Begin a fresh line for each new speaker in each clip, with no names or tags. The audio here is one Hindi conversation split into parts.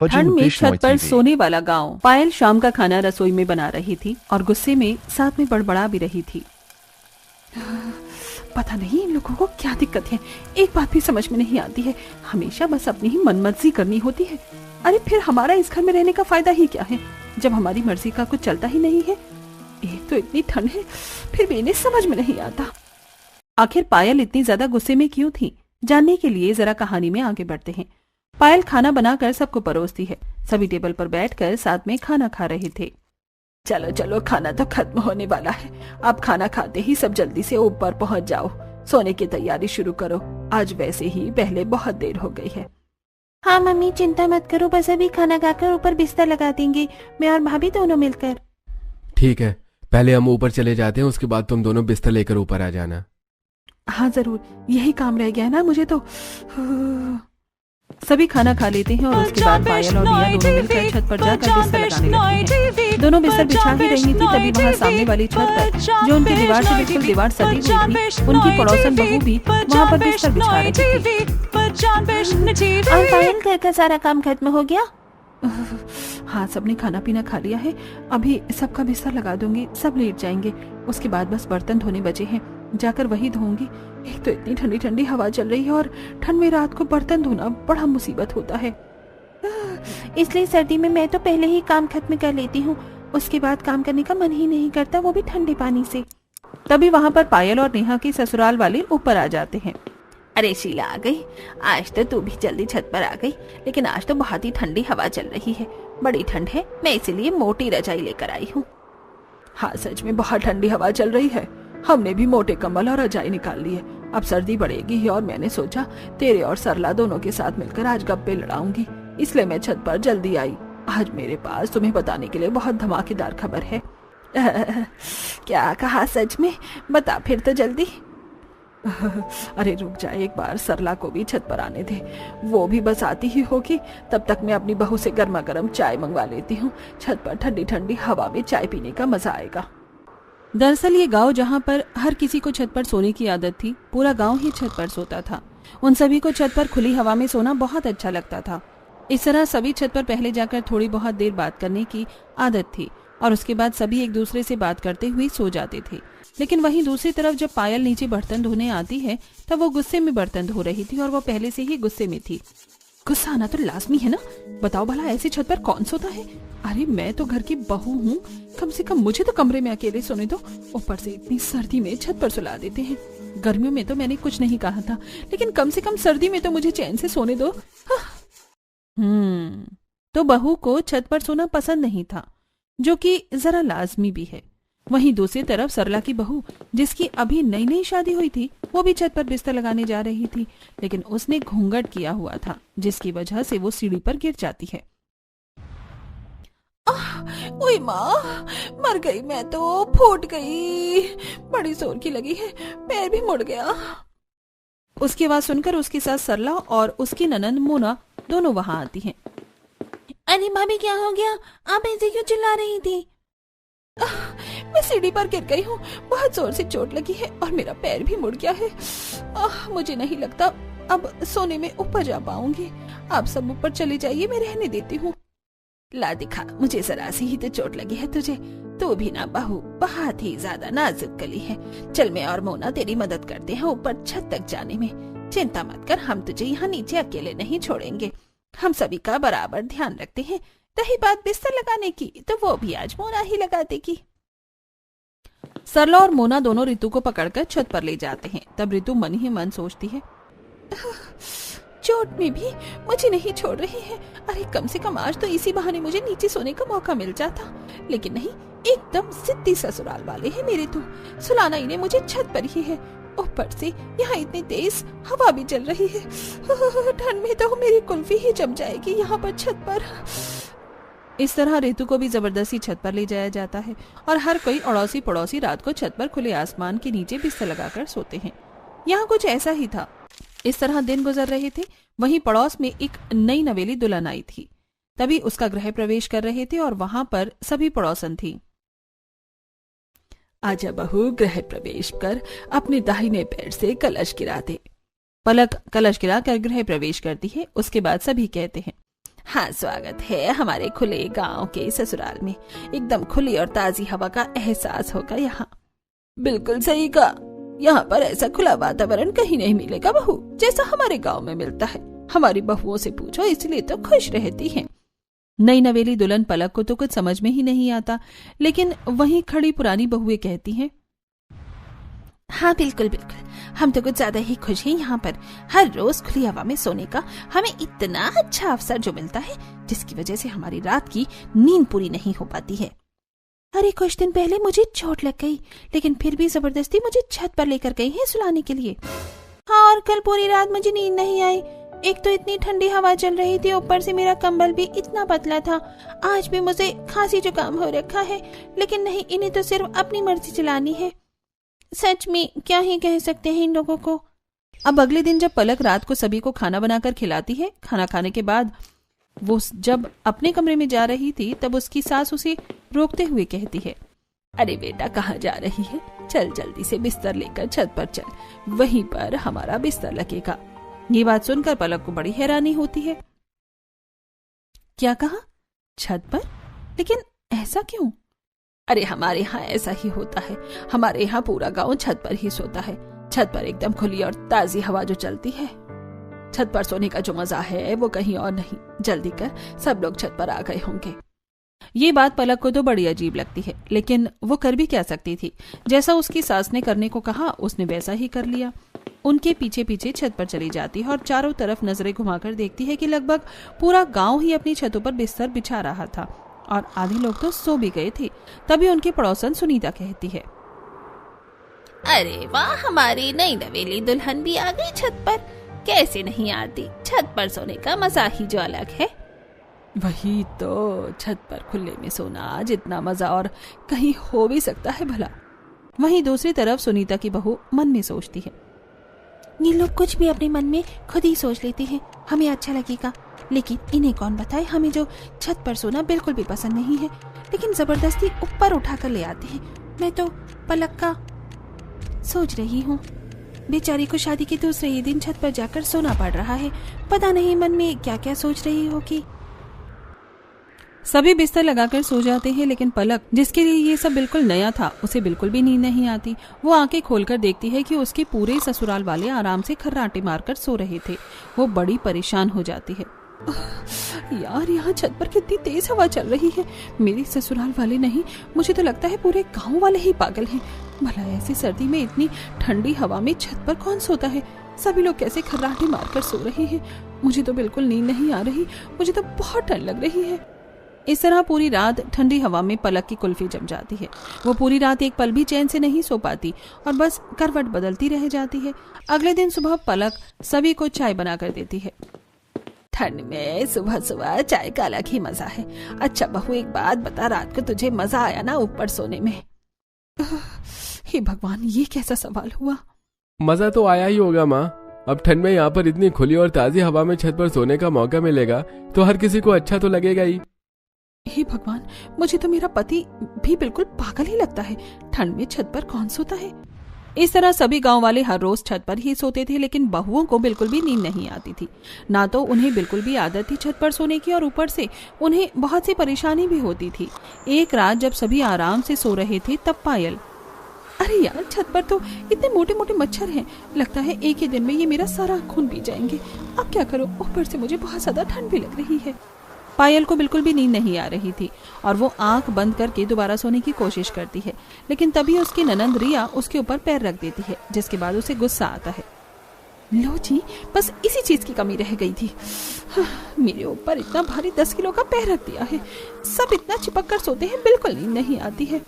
ठंड में छत पर सोने वाला गांव। पायल शाम का खाना रसोई में बना रही थी और गुस्से में साथ में बड़बड़ा भी रही थी। पता नहीं इन लोगों को क्या दिक्कत है, एक बात भी समझ में नहीं आती है, हमेशा बस अपनी ही मनमर्जी करनी होती है। अरे फिर हमारा इस घर में रहने का फायदा ही क्या है जब हमारी मर्जी का कुछ चलता ही नहीं है। एक तो इतनी ठंड है, फिर भी इन्हें समझ में नहीं आता। आखिर पायल इतनी ज्यादा गुस्से में क्यों थी, जानने के लिए जरा कहानी में आगे बढ़ते हैं। पायल खाना बनाकर सबको परोसती है। सभी टेबल पर बैठकर साथ में खाना खा रहे थे। चलो चलो, खाना तो खत्म होने वाला है, अब खाना खाते ही सब जल्दी से ऊपर पहुंच जाओ, सोने की तैयारी शुरू करो, आज वैसे ही पहले बहुत देर हो गई है।
हाँ मम्मी चिंता मत करो, बस अभी खाना खाकर ऊपर बिस्तर लगा देंगे, मैं और भाभी दोनों मिलकर।
ठीक है, पहले हम ऊपर चले जाते हैं, उसके बाद तुम दोनों बिस्तर लेकर ऊपर आ जाना।
हाँ जरूर, यही काम रह गया है ना मुझे तो। सभी खाना खा लेते हैं और उसके बाद पायल और रिया दोनों मिलकर छत पर जाकर बिस्तर लगाने लगते हैं। दोनों बिस्तर बिछा ही रही थी, तभी वहाँ सामने वाली छत पर, जो उनकी दीवार से बिल्कुल दीवार सटी हुई थी, उनकी पड़ोसन बहू भी वहाँ पर बिस्तर बिछा रही थी।
और पायल घर का सारा काम खत्म हो गया?
हाँ, सबने खाना पीना खा लिया है, अभी सबका बिस्तर लगा दूंगी, सब लेट जाएंगे, उसके बाद बस बर्तन धोने बचे हैं, जाकर वही धोऊंगी। एक तो इतनी ठंडी ठंडी हवा चल रही है और ठंड में रात को बर्तन धोना बड़ा मुसीबत होता है।
इसलिए सर्दी में मैं तो पहले ही काम खत्म कर लेती हूँ, उसके बाद काम करने का मन ही नहीं करता, वो भी ठंडे पानी से।
तभी वहाँ पर पायल और नेहा के ससुराल वाले ऊपर आ जाते हैं।
अरे शीला आ गई, आज तो तू भी जल्दी छत पर आ गई, लेकिन आज तो बहुत ही ठंडी हवा चल रही है, बड़ी ठंड है, मैं इसीलिए मोटी रजाई लेकर आई हूँ।
हाँ सच में बहुत ठंडी हवा चल रही है, हमने भी मोटे कंबल और रजाई निकाल ली है, अब सर्दी बढ़ेगी और मैंने सोचा तेरे और सरला दोनों के साथ मिलकर आज गप्पे लड़ाऊंगी, इसलिए मैं छत पर जल्दी आई। आज मेरे पास तुम्हें बताने के लिए बहुत धमाकेदार खबर है।
क्या कहा, सच में? बता फिर तो जल्दी।
अरे रुक जा, एक बार सरला को भी छत पर आने दे, वो भी बस आती ही होगी, तब तक मैं अपनी बहू से गर्मा गर्म चाय मंगवा लेती हूँ, छत पर ठंडी ठंडी हवा में चाय पीने का मजा आएगा। दरअसल ये गांव जहाँ पर हर किसी को छत पर सोने की आदत थी, पूरा गांव ही छत पर सोता था। उन सभी को छत पर खुली हवा में सोना बहुत अच्छा लगता था। इस तरह सभी छत पर पहले जाकर थोड़ी बहुत देर बात करने की आदत थी और उसके बाद सभी एक दूसरे से बात करते हुए सो जाते थे। लेकिन वहीं दूसरी तरफ जब पायल नीचे बर्तन धोने आती है तब वो गुस्से में बर्तन धो रही थी और वो पहले से ही गुस्से में थी। गुस्सा आना तो लाजमी है ना, बताओ भला ऐसी छत पर कौन सोता है। अरे मैं तो घर की बहू हूँ, कम से कम मुझे तो कमरे में अकेले सोने दो, ऊपर से इतनी सर्दी में छत पर सुला देते हैं। गर्मियों में तो मैंने कुछ नहीं कहा था, लेकिन कम से कम सर्दी में तो मुझे चैन से सोने दो। तो बहू को छत पर सोना पसंद नहीं था, जो कि जरा लाजमी भी है। वहीं दूसरी तरफ सरला की बहू, जिसकी अभी नई नई शादी हुई थी, वो भी छत पर बिस्तर लगाने जा रही थी, लेकिन उसने घूंघट किया हुआ था, जिसकी वजह से वो सीढ़ी पर गिर जाती है।
ओए माँ, मर गई मैं तो, फूट गई, बड़ी जोर की लगी है, पैर भी मुड़ गया।
उसकी आवाज सुनकर उसकी सास सरला और उसकी ननंद मोना दोनों वहां आती हैं।
अरे भाभी क्या हो गया, आप ऐसे क्यों चिल्ला रही थी? मैं सीढ़ी पर गिर गई हूँ, बहुत जोर से चोट लगी है और मेरा पैर भी मुड़ गया है। मुझे नहीं लगता अब सोने में ऊपर जा पाऊंगी, आप सब ऊपर चले जाइए, मैं रहने देती हूँ। ला दिखा, मुझे जरा सी ही तो चोट लगी है तुझे, तू भी ना बहू बहुत ही ज्यादा नाजुक गली है। चल मैं और मोना तेरी मदद करते हैं ऊपर छत तक जाने में, चिंता मत कर, हम तुझे यहाँ नीचे अकेले नहीं छोड़ेंगे, हम सभी का बराबर ध्यान रखते हैं। रही बात बिस्तर लगाने की, तो वो भी आज मोना ही लगा देगी।
सरला और मोना दोनों रितु को पकड़कर छत पर ले जाते हैं। तब रितु मन ही मन सोचती है,
चोट में भी मुझे नहीं छोड़ रही है, अरे कम से कम आज तो इसी बहाने मुझे नीचे सोने का मौका मिल जाता, लेकिन नहीं, एकदम जिद्दी ससुराल वाले हैं मेरे तो, सुलाना इन्हें मुझे छत पर ही है, ऊपर से यहाँ इतनी तेज हवा भी चल रही है, ठंड में तो मेरी कुल्फी ही जम जाएगी यहाँ पर छत पर।
इस तरह रितु को भी जबरदस्ती छत पर ले जाया जाता है और हर कोई अड़ोसी पड़ोसी रात को छत पर खुले आसमान के नीचे बिस्तर लगाकर सोते हैं। यहाँ कुछ ऐसा ही था। इस तरह दिन गुजर रहे थे। वहीं पड़ोस में एक नई नवेली दुल्हन आई थी। तभी उसका गृह प्रवेश कर रहे थे और वहां पर सभी पड़ोसन थी।
आजा बहू, गृह प्रवेश कर, अपने दाहिने पैर से कलश गिरा दे।
पलक कलश गिरा कर गृह प्रवेश करती है। उसके बाद सभी कहते हैं,
हाँ, स्वागत है हमारे खुले गांव के ससुराल में। एकदम खुली और ताजी हवा का एहसास होगा यहाँ।
बिल्कुल सही कहा, यहाँ पर ऐसा खुला वातावरण कहीं नहीं मिलेगा बहू, जैसा हमारे गांव में मिलता है। हमारी बहुओं से पूछो, इसलिए तो खुश रहती हैं।
नई नवेली दुल्हन पलक को तो कुछ समझ में ही नहीं आता, लेकिन वहीं खड़ी पुरानी बहुएं कहती हैं, हाँ बिल्कुल बिल्कुल, हम तो कुछ ज्यादा ही खुश हैं यहाँ पर। हर रोज खुली हवा में सोने का हमें इतना अच्छा अवसर जो मिलता है, जिसकी वजह से हमारी रात की नींद पूरी नहीं हो पाती है। अरे कुछ दिन पहले मुझे चोट लग गई, लेकिन फिर भी जबरदस्ती मुझे छत पर लेकर गई है सुलाने के लिए। हाँ, और कल पूरी रात मुझे नींद नहीं आई। एक तो इतनी ठंडी हवा चल रही थी, ऊपर से मेरा कंबल भी इतना पतला था। आज भी मुझे खांसी जुकाम हो रखा है, लेकिन नहीं, इन्हें तो सिर्फ अपनी मर्जी चलानी है। सच में क्या ही कह सकते हैं इन लोगों को। अब अगले दिन जब पलक रात को सभी को खाना बनाकर खिलाती है, खाना खाने के बाद वो जब अपने कमरे में जा रही थी, तब उसकी सास उसे रोकते हुए कहती है,
अरे बेटा, कहाँ जा रही है? चल जल्दी से बिस्तर लेकर छत पर चल, वहीं पर हमारा बिस्तर लगेगा।
ये बात सुनकर पलक को बड़ी हैरानी होती है। क्या कहा? छत पर? लेकिन ऐसा क्यों?
अरे हमारे यहाँ ऐसा ही होता है। हमारे यहाँ पूरा गांव छत पर ही सोता है। छत पर एकदम खुली और ताजी हवा जो चलती है, छत पर सोने का जो मजा है वो कहीं और नहीं। जल्दी कर, सब लोग छत पर आ गए होंगे।
ये बात पलक को तो बड़ी अजीब लगती है, लेकिन वो कर भी क्या सकती थी। जैसा उसकी सास ने करने को कहा, उसने वैसा ही कर लिया। उनके पीछे पीछे छत पर चली जाती है और चारों तरफ नजरें घुमाकर देखती है कि लगभग पूरा गांव ही अपनी छतों पर बिस्तर बिछा रहा था और आधे लोग तो सो भी गए थे। तभी उनकी पड़ोसन सुनीता कहती है,
अरे वाह, हमारी नई नवेली दुल्हन भी आ गई छत पर। कैसे नहीं आती, छत पर सोने का मजा ही जो अलग है।
वही तो, छत पर खुले में सोना जितना मजा और कहीं हो भी सकता है भला।
वहीं दूसरी तरफ सुनीता की बहू मन में सोचती है, ये लोग कुछ भी अपने मन में खुद ही सोच लेते हैं, हमें अच्छा लगेगा, लेकिन इन्हें कौन बताए हमें जो छत पर सोना बिल्कुल भी पसंद नहीं है, लेकिन जबरदस्ती ऊपर उठाकर ले आते हैं। मैं तो पलक का सोच रही हूँ, बेचारी को शादी के दूसरे ही दिन छत पर जाकर सोना पड़ रहा है। पता नहीं मन में क्या क्या सोच रही होगी। सभी बिस्तर लगाकर सो जाते हैं, लेकिन पलक, जिसके लिए ये सब बिल्कुल नया था, उसे बिल्कुल भी नींद नहीं आती। वो आंखें खोलकर देखती है कि उसके पूरे ससुराल वाले आराम से खर्राटे मारकर सो रहे थे। वो बड़ी परेशान हो जाती है।
यार, यहाँ छत पर कितनी तेज हवा चल रही है। मेरे ससुराल वाले नहीं, मुझे तो लगता है पूरे गांव वाले ही पागल हैं। भला ऐसी सर्दी में इतनी ठंडी हवा में छत पर कौन सोता है? सभी लोग कैसे खर्राटे मारकर सो रहे हैं। मुझे तो बिल्कुल नींद नहीं आ रही, मुझे तो बहुत ठंड लग रही है।
इस तरह पूरी रात ठंडी हवा में पलक की कुल्फी जम जाती है। वो पूरी रात एक पल भी चैन से नहीं सो पाती और बस करवट बदलती रह जाती है। अगले दिन सुबह पलक सभी को चाय बनाकर देती है।
ठंड में सुबह सुबह चाय का अलग ही मजा है। अच्छा बहू, एक बात बता, रात को तुझे मजा आया ना ऊपर सोने में?
हे भगवान, ये कैसा सवाल हुआ?
मजा तो आया ही होगा माँ। अब ठंड में यहाँ पर इतनी खुली और ताजी हवा में छत पर सोने का मौका मिलेगा तो हर किसी को अच्छा तो लगेगा ही।
हे भगवान, मुझे तो मेरा पति भी बिल्कुल पागल ही लगता है। ठंड में छत पर कौन सोता है? इस तरह सभी गांव वाले हर रोज छत पर ही सोते थे, लेकिन बहुओं को बिल्कुल भी नींद नहीं आती थी। ना तो उन्हें बिल्कुल भी आदत थी छत पर सोने की, और ऊपर से उन्हें बहुत सी परेशानी भी होती थी। एक रात जब सभी आराम से सो रहे थे, तब पायल,
अरे यार, छत पर तो इतने मोटे मोटे मच्छर हैं, लगता है एक ही दिन में ये मेरा सारा खून पी जाएंगे। अब क्या करूं? ऊपर से मुझे बहुत ज्यादा ठंड भी लग रही है।
पायल को बिल्कुल भी नींद नहीं आ रही थी और वो आंख बंद करके दोबारा सोने की कोशिश करती है, लेकिन तभी उसकी ननंद रिया उसके ऊपर पैर रख देती है, जिसके बाद उसे गुस्सा आता है।
लो जी, बस इसी चीज की कमी रह गई थी। मेरे ऊपर इतना भारी 10 किलो का पैर रख दिया है। सब इतना चिपक कर सोते हैं, बिल्कुल नींद नहीं आती है।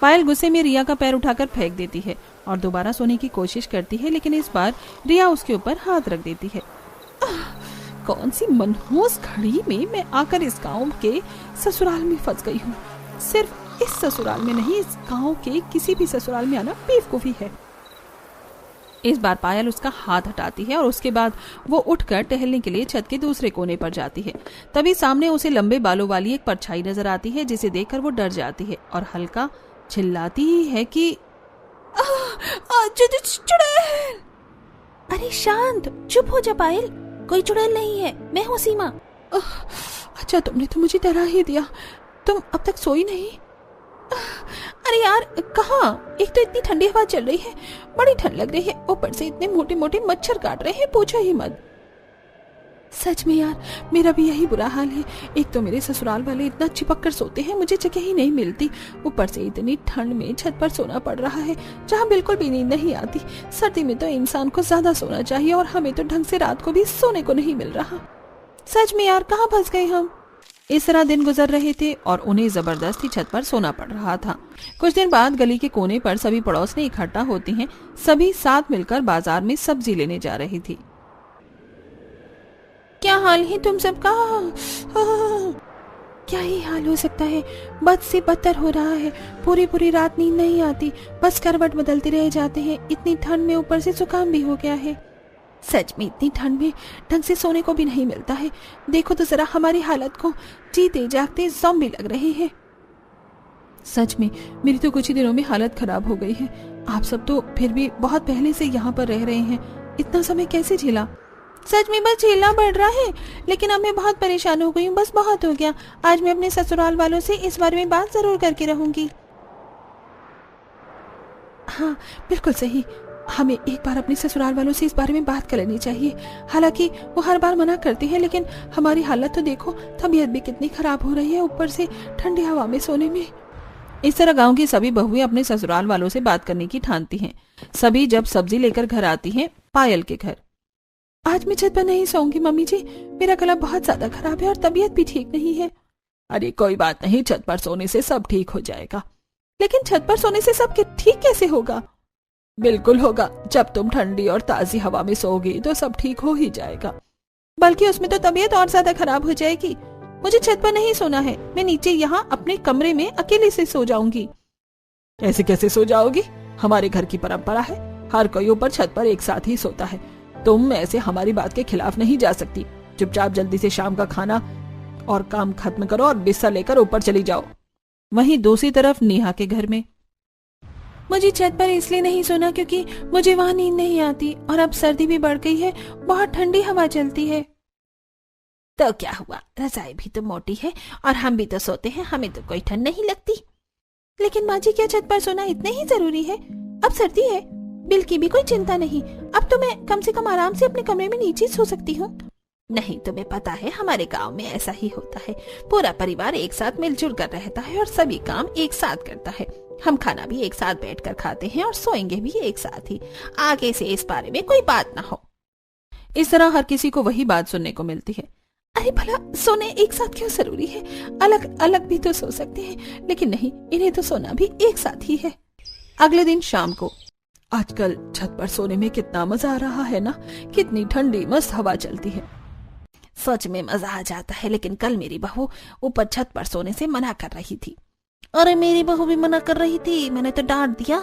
पायल गुस्से में रिया का पैर उठाकर फेंक देती है और दोबारा सोने की कोशिश करती है, लेकिन इस बार रिया उसके ऊपर हाथ रख देती है।
कौन सी मनहूस घड़ी में मैं आकर इस गांव के ससुराल में फंस गई हूँ। सिर्फ इस ससुराल में नहीं, इस गांव के किसी भी ससुराल में आना बेवकूफी है।
इस बार पायल उसका हाथ हटाती है और उसके बाद वो उठकर टहलने के लिए छत के दूसरे कोने पर जाती है। तभी सामने उसे लंबे बालों वाली एक परछाई नजर आती है, जिसे देखकर वो डर जाती है और हल्का चिल्लाती ही है कि
चुड़ैल। अरे शांत, चुप हो जा पायल, कोई चुड़ैल नहीं है, मैं हूँ सीमा।
अच्छा तुमने तो मुझे डरा ही दिया। तुम अब तक सोई नहीं? अरे यार कहाँ, एक तो इतनी ठंडी हवा चल रही है, बड़ी ठंड लग रही है, ऊपर से इतने मोटे मोटे मच्छर काट रहे हैं, पूछो ही मत। सच में यार मेरा भी यही बुरा हाल है। एक तो मेरे ससुराल वाले इतना चिपक कर सोते हैं, मुझे जगह ही नहीं मिलती। ऊपर से इतनी ठंड में छत पर सोना पड़ रहा है जहाँ बिल्कुल भी नींद नहीं आती। सर्दी में तो इंसान को ज्यादा सोना चाहिए और हमें तो ढंग से रात को भी सोने को नहीं मिल रहा। सच में यार कहाँ फंस गए हम। इस तरह दिन गुजर रहे थे और उन्हें जबरदस्ती छत पर सोना पड़ रहा था। कुछ दिन बाद गली के कोने पर सभी पड़ोसनी इकट्ठा होती हैं। सभी साथ मिलकर बाजार में सब्जी लेने जा रही थी। क्या हाल है तुम सबका? क्या ही हाल हो सकता है, बद से बदतर हो रहा है। पूरी पूरी रात नींद नहीं आती, बस करवट बदलते रह जाते हैं। इतनी ठंड में ऊपर से जुकाम भी हो गया है। सच में इतनी ठंड में ढंग से सोने को भी नहीं मिलता है। देखो तो जरा हमारी हालत को, जीते जागते ज़ॉम्बी लग रहे हैं। सच में मेरी तो कुछ ही दिनों में हालत खराब हो गई है। आप सब तो फिर भी बहुत पहले से यहाँ पर रह रहे हैं, इतना समय कैसे झेला? सच में बस झेलना पड़ रहा है, लेकिन अब मैं बहुत परेशान हो गई हूँ। बस बहुत हो गया। आज मैं अपने ससुराल वालों से इस बारे में बात जरूर करके रहूंगी। हाँ बिल्कुल सही, हमें एक बार अपने ससुराल वालों से इस बारे में बात कर लेनी चाहिए। हालांकि वो हर बार मना करते हैं, लेकिन हमारी हालत तो देखो, तबीयत भी कितनी खराब हो रही है, ऊपर से ठंडी हवा में सोने में। इस तरह गांव की सभी बहुएं अपने ससुराल वालों से बात करने की ठानती हैं। सभी जब सब्जी लेकर घर आती हैं पायल के घर। आज मैं छत पर नहीं सोऊंगी मम्मी जी, मेरा गला बहुत ज्यादा खराब है और तबीयत भी ठीक नहीं है। अरे कोई बात नहीं, छत पर सोने से सब ठीक हो जाएगा। लेकिन छत पर सोने से सब ठीक कैसे होगा? बिल्कुल होगा, जब तुम ठंडी और ताजी हवा में सोओगी तो सब ठीक हो ही जाएगा। बल्कि उसमें तो तबीयत और ज्यादा खराब हो जाएगी। मुझे छत पर नहीं सोना है, मैं नीचे यहाँ अपने कमरे में अकेले से सो जाऊंगी। ऐसे कैसे सो जाओगी? हमारे घर की परंपरा है, हर कोई ऊपर छत पर एक साथ ही सोता है। तुम ऐसे हमारी बात के खिलाफ नहीं जा सकती। चुपचाप जल्दी से शाम का खाना और काम खत्म करो और बिस्तर लेकर ऊपर चली जाओ। वहीं दूसरी तरफ नेहा के घर में, मुझे छत पर इसलिए नहीं सोना क्योंकि मुझे वहाँ नींद नहीं आती और अब सर्दी भी बढ़ गई है, बहुत ठंडी हवा चलती है। तो क्या हुआ, रजाई भी तो मोटी है और हम भी तो सोते हैं, हमें तो कोई ठंड नहीं लगती। लेकिन माँ जी क्या छत पर सोना इतने ही जरूरी है? अब सर्दी है, बिल की भी कोई चिंता नहीं। अब तो मैं कम से कम आराम से अपने कमरे में नीचे सो सकती हूँ। नहीं, तुम्हें पता है हमारे गांव में ऐसा ही होता है। पूरा परिवार एक साथ मिलजुल कर रहता है और सभी काम एक साथ करता है। हम खाना भी एक साथ बैठकर खाते हैं और सोएंगे भी एक साथ ही। आगे से इस बारे में कोई बात ना हो। इस तरह हर किसी को वही बात सुनने को मिलती है। अरे भला सोने एक साथ क्यों जरूरी है? अलग अलग भी तो सो सकते हैं, लेकिन नहीं, इन्हें तो सोना भी एक साथ ही है। अगले दिन शाम को, आजकल छत पर सोने में कितना मजा आ रहा है ना, कितनी ठंडी मस्त हवा चलती है। सच में मजा आ जाता है, लेकिन कल मेरी बहू ऊपर छत पर सोने से मना कर रही थी। अरे मेरी बहू भी मना कर रही थी, मैंने तो डांट दिया।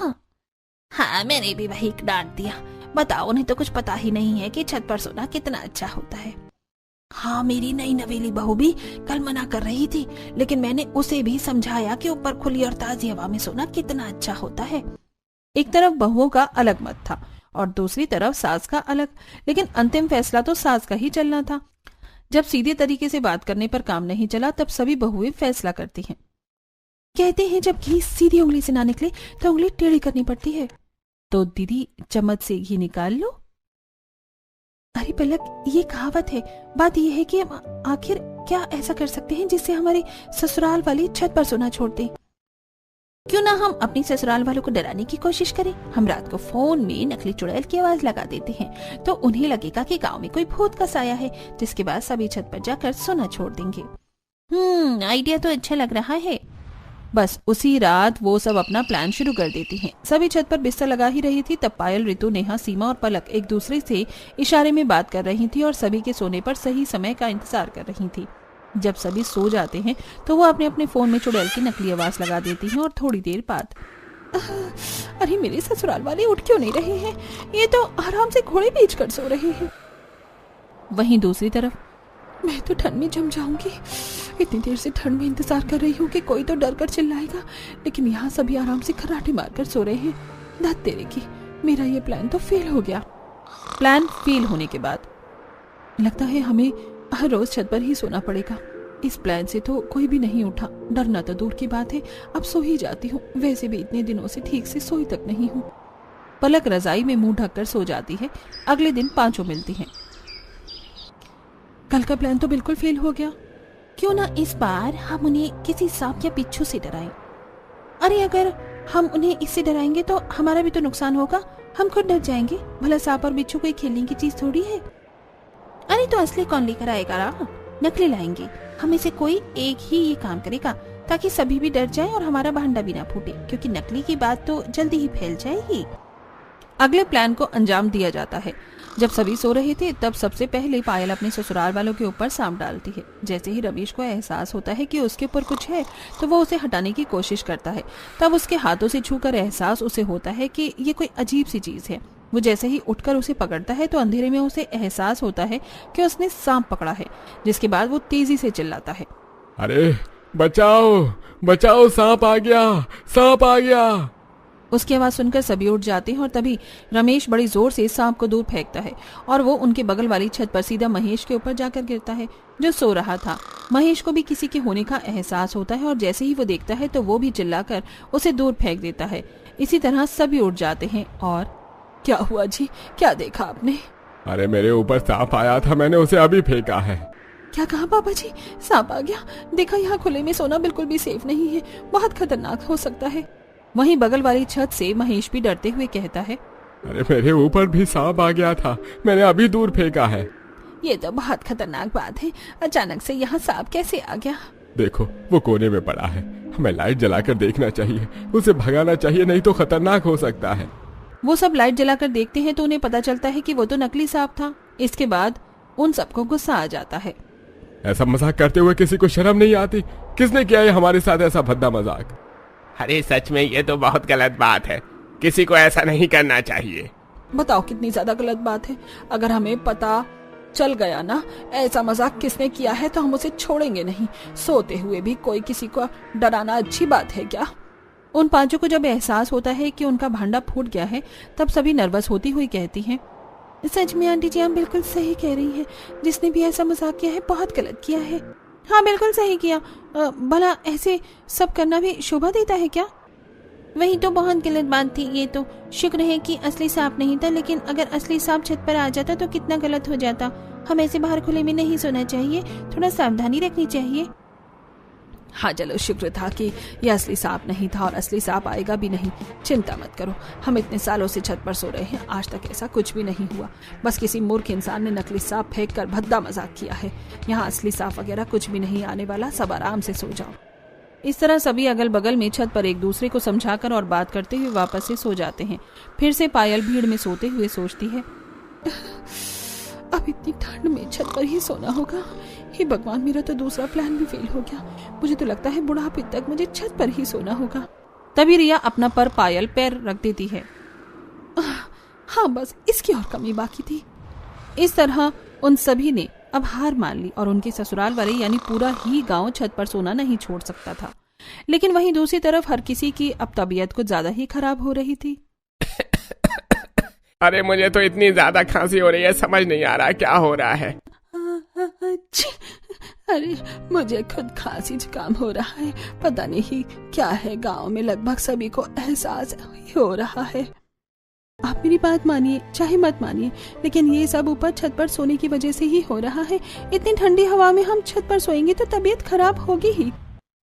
हाँ मैंने भी वही डांट दिया। बताओ, उन्हें तो कुछ पता ही नहीं है कि छत पर सोना कितना अच्छा होता है। हाँ मेरी नई नवेली बहू भी कल मना कर रही थी, लेकिन मैंने उसे भी समझाया कि ऊपर खुली और ताजी हवा में सोना कितना अच्छा होता है। एक तरफ बहुओं का अलग मत था और दूसरी तरफ सास का अलग, लेकिन अंतिम फैसला तो सास का ही चलना था। जब सीधे तरीके से बात करने पर काम नहीं चला, तब सभी बहुएं फैसला करती हैं। कहते हैं जब घी सीधी उंगली से ना निकले तो उंगली टेढ़ी करनी पड़ती है। तो दीदी चम्मच से घी निकाल लो। अरे पलक, ये कहावत है। बात यह है कि हम आखिर क्या ऐसा कर सकते हैं जिससे हमारे ससुराल वाले छत पर सोना छोड़ दें? क्यों ना हम अपनी ससुराल वालों को डराने की कोशिश करें। हम रात को फोन में नकली चुड़ैल की आवाज लगा देते हैं, तो उन्हें लगेगा कि गांव में कोई भूत का साया है, जिसके बाद सभी छत पर जाकर सोना छोड़ देंगे। आइडिया तो अच्छा लग रहा है। बस उसी रात वो सब अपना प्लान शुरू कर देती हैं। सभी छत पर बिस्तर लगा ही रही थी, तब पायल, ऋतु, नेहा, सीमा और पलक एक दूसरे से इशारे में बात कर रही थी और सभी के सोने पर सही समय का इंतजार कर रही थी। जब सभी सो जाते हैं तो वो अपने अपने फोन में चुड़ैल की नकली आवाज लगा देती हैं और थोड़ी देर बाद, अरे मेरे ससुराल वाले उठ क्यों नहीं रहे हैं? ये तो आराम से घोड़े बेच कर सो रहे हैं। वहीं दूसरी तरफ, मैं तो ठंड में जम जाऊंगी। इतनी देर से ठंड में इंतजार कर रही हूँ कि कोई तो डर कर चिल्लाएगा, लेकिन यहाँ सभी आराम से खर्राटे मारकर सो रहे हैं। धत तेरे की, मेरा ये प्लान तो फेल हो गया। प्लान फेल होने के बाद लगता है हमें
हर रोज छत पर ही सोना पड़ेगा। इस प्लान से तो कोई भी नहीं उठा। डरना तो दूर की बात है, अब सो ही जाती हूँ। वैसे भी इतने दिनों से ठीक से सोई तक नहीं हूँ। पलक रजाई में मुंह ढककर सो जाती है। अगले दिन पांचों मिलती हैं। कल का प्लान तो बिल्कुल फेल हो गया।
क्यों ना इस बार हम उन्हें किसी सांप या बिच्छू से डराएं। अरे अगर हम उन्हें इससे डराएंगे तो हमारा भी तो नुकसान होगा। हम खुद डर जाएंगे। भला सांप और बिच्छू कोई खेलने की चीज थोड़ी है। अरे तो असली कौन लेकर आएगा रा? नकली लाएंगे। हम में से कोई एक ही ये काम करेगा ताकि सभी भी डर जाएं और हमारा भांडा भी ना फूटे, क्योंकि नकली की बात तो जल्दी ही फैल जाएगी।
अगले प्लान को अंजाम दिया जाता है। जब सभी सो रहे थे तब सबसे पहले पायल अपने ससुराल वालों के ऊपर सांप डालती है। जैसे ही रमेश को एहसास होता है कि उसके ऊपर कुछ है तो वो उसे हटाने की कोशिश करता है। तब उसके हाथों से छूकर एहसास उसे होता है कि ये कोई अजीब सी चीज है। वो जैसे ही उठकर उसे पकड़ता है तो अंधेरे में उसे एहसास होता है कि उसने सांप पकड़ा है। जिसके बाद वो तेजी से चिल्लाता है,
अरे बचाओ बचाओ, सांप आ गया, सांप आ गया।
उसकी आवाज सुनकर सभी उठ जाते हैं और तभी रमेश बड़ी जोर से सांप को दूर फेंकता है और वो उनके बगल वाली छत पर सीधा महेश के ऊपर जाकर गिरता है, जो सो रहा था। महेश को भी किसी के होने का एहसास होता है और जैसे ही वो देखता है तो वो भी चिल्लाकर उसे दूर फेंक देता है। इसी तरह सभी उठ जाते हैं। और क्या हुआ जी, क्या देखा आपने?
अरे मेरे ऊपर सांप आया था, मैंने उसे अभी फेंका है।
क्या कहा पापा जी? सांप आ गया? देखा, यहाँ खुले में सोना बिल्कुल भी सेफ नहीं है, बहुत खतरनाक हो सकता है। वहीं बगल वाली छत से महेश भी डरते हुए कहता है,
अरे मेरे ऊपर भी सांप आ गया था, मैंने अभी दूर फेंका है।
ये तो बहुत खतरनाक बात है, अचानक से यहाँ सांप कैसे आ गया?
देखो वो कोने में पड़ा है, हमें लाइट जलाकर देखना चाहिए, उसे भगाना चाहिए, नहीं तो खतरनाक हो सकता है।
वो सब लाइट जलाकर देखते हैं तो उन्हें पता चलता है कि वो तो नकली सांप था। इसके बाद उन सबको गुस्सा आ जाता है।
ऐसा मजाक करते हुए किसी को शर्म नहीं आती? किसने किया है हमारे साथ ऐसा भद्दा मजाक?
अरे सच में ये तो बहुत गलत बात है, किसी को ऐसा नहीं करना चाहिए।
बताओ कितनी ज्यादा गलत बात है। अगर हमें पता चल गया ना ऐसा मजाक किसने किया है तो हम उसे छोड़ेंगे नहीं। सोते हुए भी कोई किसी को डराना अच्छी बात है क्या? उन पांचों को जब एहसास होता है कि उनका भांडा फूट गया है तब सभी नर्वस होती हुई कहती हैं,
सच में आंटी जी आप बिल्कुल सही कह रही हैं। जिसने भी ऐसा मजाक किया है बहुत गलत किया है। हाँ बिल्कुल सही किया। भला ऐसे सब करना भी शोभा देता है क्या? वही तो बहुत गलत बात थी। ये तो शुक्र है कि असली सांप नहीं था, लेकिन अगर असली सांप छत पर आ जाता तो कितना गलत हो जाता। हमें ऐसे बाहर खुले में नहीं सोना चाहिए, थोड़ा सावधानी रखनी चाहिए।
हाँ चलो, शुक्र था कि यह असली सांप नहीं था और असली सांप आएगा भी नहीं। चिंता मत करो, हम इतने सालों से छत पर सो रहे हैं, आज तक ऐसा कुछ भी नहीं हुआ। बस किसी मूर्ख इंसान ने नकली सांप फेंक कर भद्दा मजाक किया है। यहाँ असली सांप वगैरह कुछ भी नहीं आने वाला, सब आराम से सो जाओ। इस तरह सभी अगल बगल में छत पर एक दूसरे को समझाकर और बात करते हुए वापस से सो जाते हैं। फिर से पायल भीड़ में सोते हुए सोचती है, अब इतनी ठंड में छत पर ही सोना होगा। हे भगवान, मेरा तो दूसरा प्लान भी फेल हो गया। मुझे तो लगता है बुढ़ापे तक मुझे छत पर ही सोना होगा। तभी रिया अपना पर पायल पैर रख देती है। हाँ बस इसकी और कमी बाकी थी। इस तरह उन सभी ने अब हार मान ली और उनके ससुराल वाले यानी पूरा ही गांव छत पर सोना नहीं छोड़ सकता था। लेकिन वहीं दूसरी तरफ हर किसी की अब तबीयत कुछ ज्यादा ही खराब हो रही थी।
अरे मुझे तो इतनी ज्यादा खांसी हो रही है, समझ नहीं आ रहा क्या हो रहा है।
अरे मुझे खुद खांसी जुकाम हो रहा है, पता नहीं क्या है। गांव में लगभग सभी को एहसास हो रहा है। आप मेरी बात मानिए चाहे मत मानिए, लेकिन ये सब ऊपर छत पर सोने की वजह से ही हो रहा है। इतनी ठंडी हवा में हम छत पर सोएंगे तो तबीयत खराब होगी ही।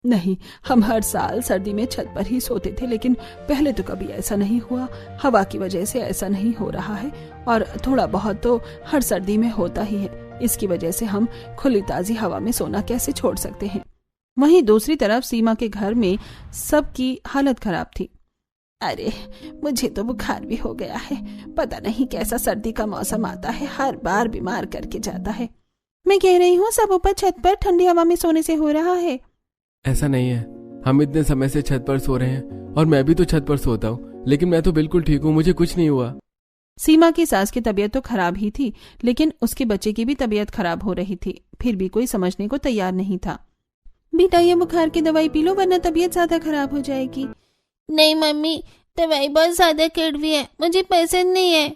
नहीं, हम हर साल सर्दी में छत पर ही सोते थे, लेकिन पहले तो कभी ऐसा नहीं हुआ। हवा की वजह से ऐसा नहीं हो रहा है और थोड़ा बहुत तो हर सर्दी में होता ही है। इसकी वजह से हम खुली ताजी हवा में सोना कैसे छोड़ सकते हैं। वहीं दूसरी तरफ सीमा के घर में सबकी हालत खराब थी। अरे मुझे तो बुखार भी हो गया है, पता नहीं कैसा सर्दी का मौसम आता है, हर बार बीमार करके जाता है।
मैं कह रही हूँ सब ऊपर छत पर ठंडी हवा में सोने से हो रहा है।
ऐसा नहीं है, हम इतने समय से छत पर सो रहे हैं और मैं भी तो छत पर सोता हूँ, लेकिन मैं तो बिल्कुल ठीक हूँ, मुझे कुछ नहीं हुआ।
सीमा की सास की तबीयत तो खराब ही थी, लेकिन उसके बच्चे की भी तबीयत खराब हो रही थी। फिर भी कोई समझने को तैयार नहीं था।
बेटा ये बुखार की दवाई पी लो वरना तबीयत ज्यादा खराब हो जाएगी।
नहीं मम्मी, दवाई बहुत ज्यादा कड़वी है, मुझे पसंद नहीं है।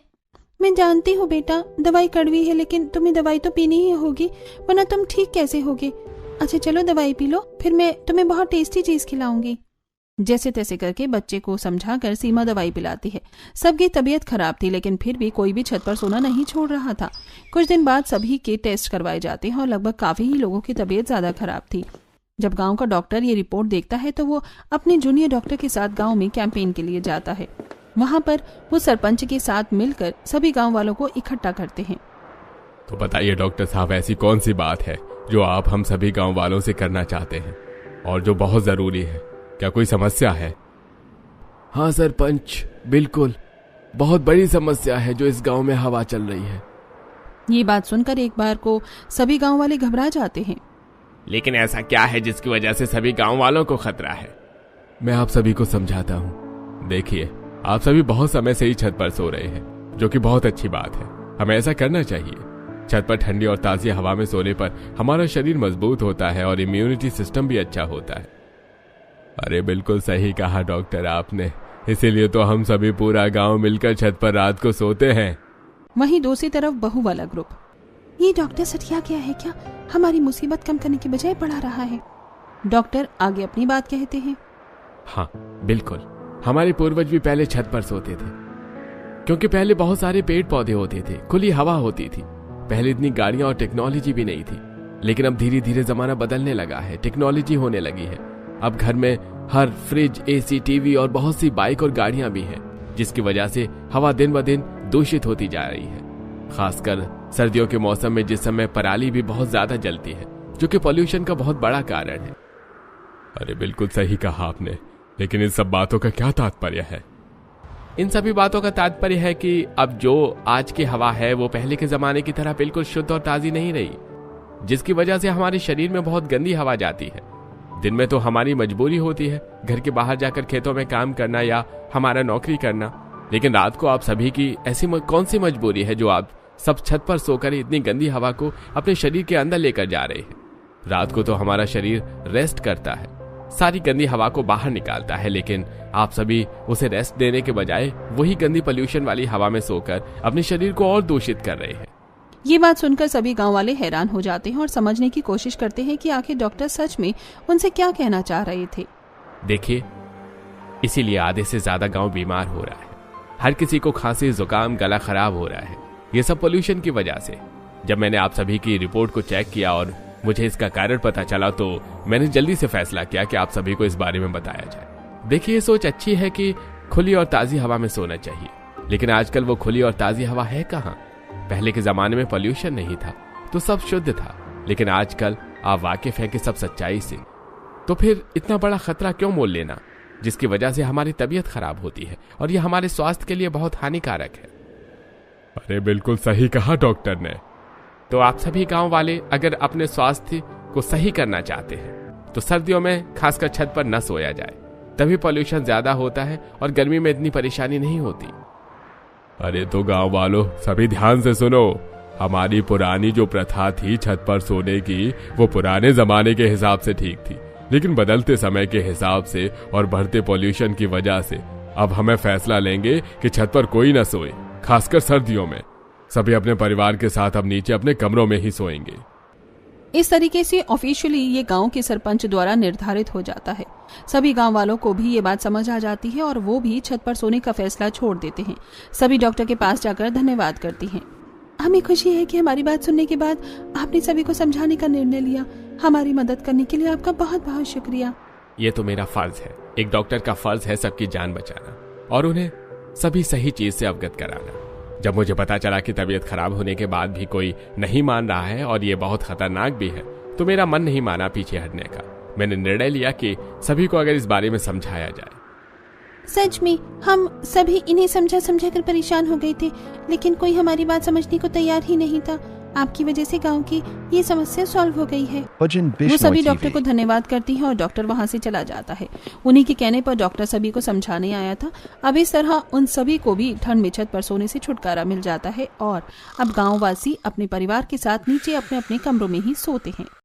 मैं जानती हूँ बेटा, दवाई कड़वी है, लेकिन तुम्हें दवाई तो पीनी ही होगी, वरना तुम ठीक कैसे होगे। अच्छा चलो दवाई पी लो, फिर मैं तुम्हें बहुत टेस्टी चीज खिलाऊंगी। जैसे तैसे करके बच्चे को समझाकर सीमा दवाई पिलाती है। सबकी तबीयत खराब थी, लेकिन फिर भी कोई भी छत पर सोना नहीं छोड़ रहा था। कुछ दिन बाद सभी के टेस्ट करवाए जाते हैं और लगभग काफी ही लोगों की तबीयत ज्यादा खराब थी। जब गांव का डॉक्टर ये रिपोर्ट देखता है तो वो अपने जूनियर डॉक्टर के साथ गांव में कैंपेन के लिए जाता है। वहां पर वो सरपंच के साथ मिलकर सभी गांव वालों को इकट्ठा करते हैं।
तो बताइए डॉक्टर साहब, ऐसी कौन सी बात है जो आप हम सभी गांव वालों से करना चाहते हैं और जो बहुत जरूरी है? क्या कोई समस्या है? हाँ सरपंच, बिल्कुल बहुत बड़ी समस्या है जो इस गांव में हवा चल रही है।
ये बात सुनकर एक बार को सभी गांव वाले घबरा जाते हैं।
लेकिन ऐसा क्या है जिसकी वजह से सभी गांव वालों को खतरा है?
मैं आप सभी को समझाता हूँ। देखिए, आप सभी बहुत समय से ही छत पर सो रहे हैं, जो कि बहुत अच्छी बात है। हमें ऐसा करना चाहिए। छत पर ठंडी और ताजी हवा में सोने पर हमारा शरीर मजबूत होता है और इम्यूनिटी सिस्टम भी अच्छा होता है। अरे बिल्कुल सही कहा डॉक्टर आपने, इसीलिए तो हम सभी पूरा गांव मिलकर छत पर रात को सोते हैं।
वहीं दूसरी तरफ बहू वाला ग्रुप, ये डॉक्टर सठिया गया है क्या? हमारी मुसीबत कम करने की बजाय बढ़ा रहा है। डॉक्टर आगे अपनी बात कहते हैं।
हाँ बिल्कुल, हमारे पूर्वज भी पहले छत पर सोते थे, क्योंकि पहले बहुत सारे पेड़ पौधे होते थे, खुली हवा होती थी। पहले इतनी गाड़ियां और टेक्नोलॉजी भी नहीं थी, लेकिन अब धीरे धीरे जमाना बदलने लगा है, टेक्नोलॉजी होने लगी है। अब घर में हर फ्रिज, एसी, टीवी और बहुत सी बाइक और गाड़ियां भी हैं, जिसकी वजह से हवा दिन ब दिन दूषित होती जा रही है। खासकर सर्दियों के मौसम में, जिस समय पराली भी बहुत ज्यादा जलती है, जो कि पॉल्यूशन का बहुत बड़ा कारण है। अरे बिल्कुल सही कहा आपने, लेकिन इन सब बातों का क्या तात्पर्य है?
इन सभी बातों का तात्पर्य है कि अब जो आज की हवा है वो पहले के जमाने की तरह बिल्कुल शुद्ध और ताजी नहीं रही, जिसकी वजह से हमारे शरीर में बहुत गंदी हवा जाती है। दिन में तो हमारी मजबूरी होती है घर के बाहर जाकर खेतों में काम करना या हमारा नौकरी करना, लेकिन रात को आप सभी की ऐसी कौन सी मजबूरी है जो आप सब छत पर सोकर इतनी गंदी हवा को अपने शरीर के अंदर लेकर जा रहे हैं? रात को तो हमारा शरीर रेस्ट करता है, सारी गंदी हवा को बाहर निकालता है, लेकिन आप सभी उसे रेस्ट देने के बजाय वही गंदी पोल्यूशन वाली हवा में सोकर अपने शरीर को और दूषित कर रहे हैं।
ये बात सुनकर सभी गांव वाले हैरान हो जाते हैं और समझने की कोशिश करते हैं कि आखिर डॉक्टर सच में उनसे क्या कहना चाह रहे थे।
देखिए, इसीलिए आधे से ज्यादा गांव बीमार हो रहा है। हर किसी को खांसी, जुकाम, गला खराब हो रहा है, ये सब पोल्यूशन की वजह से। जब मैंने आप सभी की रिपोर्ट को चेक किया और मुझे इसका कारण पता चला, तो मैंने जल्दी से फैसला किया कि आप सभी को इस बारे में बताया जाए। देखिए, ये सोच अच्छी है कि खुली और ताजी हवा में सोना चाहिए, लेकिन आजकल वो खुली और ताजी हवा है कहाँ? पहले के जमाने में पोल्यूशन नहीं था तो सब शुद्ध था, लेकिन आजकल आप वाकिफ हैं कि सब सच्चाई से। तो फिर इतना बड़ा खतरा क्यों मोल लेना, जिसकी वजह से हमारी तबीयत खराब होती है और ये हमारे स्वास्थ्य के लिए बहुत हानिकारक है।
अरे बिल्कुल सही कहा डॉक्टर ने।
तो आप सभी गांव वाले अगर अपने स्वास्थ्य को सही करना चाहते हैं तो सर्दियों में खासकर छत पर न सोया जाए, तभी पोल्यूशन ज्यादा होता है और गर्मी में इतनी परेशानी नहीं होती।
अरे तो गांव वालों, सभी ध्यान से सुनो। हमारी पुरानी जो प्रथा थी छत पर सोने की, वो पुराने जमाने के हिसाब से ठीक थी, लेकिन बदलते समय के हिसाब से और बढ़ते पोल्यूशन की वजह से अब हमें फैसला लेंगे कि छत पर कोई न सोए, खासकर सर्दियों में। सभी अपने परिवार के साथ अब नीचे अपने कमरों में ही सोएंगे।
इस तरीके से ऑफिशियली ये गांव के सरपंच द्वारा निर्धारित हो जाता है। सभी गांव वालों को भी ये बात समझ आ जाती है और वो भी छत पर सोने का फैसला छोड़ देते हैं। सभी डॉक्टर के पास जाकर धन्यवाद करती हैं। हमें खुशी है कि हमारी बात सुनने के बाद आपने सभी को समझाने का निर्णय लिया। हमारी मदद करने के लिए आपका बहुत बहुत शुक्रिया।
ये तो मेरा फर्ज है, एक डॉक्टर का फर्ज है सबकी जान बचाना और उन्हें सभी सही चीज से अवगत कराना। जब मुझे पता चला कि तबीयत खराब होने के बाद भी कोई नहीं मान रहा है और ये बहुत खतरनाक भी है, तो मेरा मन नहीं माना पीछे हटने का। मैंने निर्णय लिया कि सभी को अगर इस बारे में समझाया जाए।
सच में हम सभी इन्हें समझा कर परेशान हो गए थे, लेकिन कोई हमारी बात समझने को तैयार ही नहीं था। आपकी वजह से गांव की ये समस्या सॉल्व हो गई है। वो सभी डॉक्टर को धन्यवाद करती हैं और डॉक्टर वहां से चला जाता है। उन्हीं के कहने पर डॉक्टर सभी को समझाने आया था। अब इस तरह उन सभी को भी ठंड में छत पर सोने से छुटकारा मिल जाता है और अब गाँववासी अपने परिवार के साथ नीचे अपने अपने कमरों में ही सोते हैं।